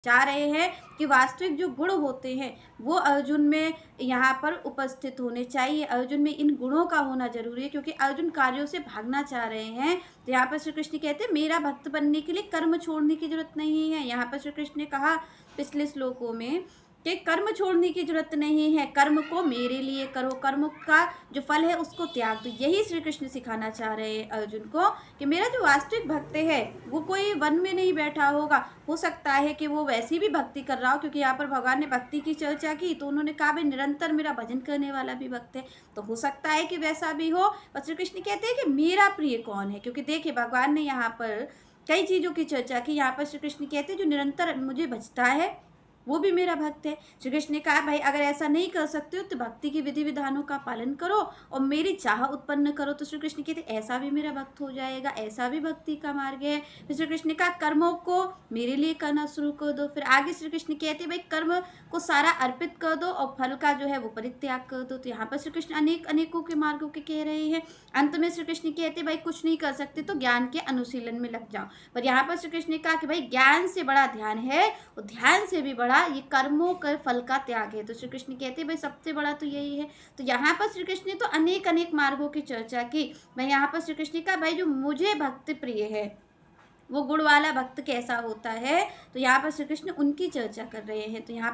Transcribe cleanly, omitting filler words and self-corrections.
चाह रहे हैं कि वास्तविक जो गुण होते हैं वो अर्जुन में यहाँ पर उपस्थित होने चाहिए। अर्जुन में इन गुणों का होना ज़रूरी है, क्योंकि अर्जुन कार्यों से भागना चाह रहे हैं। तो यहाँ पर श्री कृष्ण कहते हैं मेरा भक्त बनने के लिए कर्म छोड़ने की ज़रूरत नहीं है। यहाँ पर श्री कृष्ण ने कहा पिछले श्लोकों में कि कर्म छोड़ने की ज़रूरत नहीं है, कर्म को मेरे लिए करो, कर्म का जो फल है उसको त्याग दो। यही श्री कृष्ण सिखाना चाह रहे हैं अर्जुन को कि मेरा जो वास्तविक भक्त है वो कोई वन में नहीं बैठा होगा। हो सकता है कि वो वैसी भी भक्ति कर रहा हो, क्योंकि यहाँ पर भगवान ने भक्ति की चर्चा की तो उन्होंने कहा भाई निरंतर मेरा भजन करने वाला भी भक्त है, तो हो सकता है कि वैसा भी हो। पर श्री कृष्ण कहते हैं कि मेरा प्रिय कौन है, क्योंकि देखिए भगवान ने यहाँ पर कई चीज़ों की चर्चा की। यहाँ पर श्री कृष्ण कहते हैं जो निरंतर मुझे भजता है वो भी मेरा भक्त है। श्री कृष्ण ने कहा भाई अगर ऐसा नहीं कर सकते हो तो भक्ति के विधि विधानों का पालन करो और मेरी चाह उत्पन्न करो। तो श्री कृष्ण कहते ऐसा भी मेरा भक्त हो जाएगा, ऐसा भी भक्ति का मार्ग है। फिर श्री कृष्ण ने कहा कर्मों को मेरे लिए करना शुरू कर दो। फिर आगे श्री कृष्ण कहते भाई कर्म को सारा अर्पित कर दो और फल का जो है वो परित्याग कर दो। तो यहाँ पर श्री कृष्ण अनेकों के मार्गों के कह रहे हैं। अंत में श्री कृष्ण कहते भाई कुछ नहीं कर सकते तो ज्ञान के अनुशीलन में लग जाओ। पर यहाँ पर श्री कृष्ण ने कहा कि भाई ज्ञान से बड़ा ध्यान है और ध्यान से भी बड़ा ये कर्मों के फल का त्याग है। तो श्री कृष्ण कहते हैं भाई सबसे बड़ा तो यही है। तो यहाँ पर श्री कृष्ण ने तो अनेक मार्गों की चर्चा की। मैं यहाँ पर श्री कृष्ण ने कहा भाई जो मुझे भक्त प्रिय है वो गुण वाला भक्त कैसा होता है, तो यहाँ पर श्री कृष्ण उनकी चर्चा कर रहे हैं। तो यहाँ पर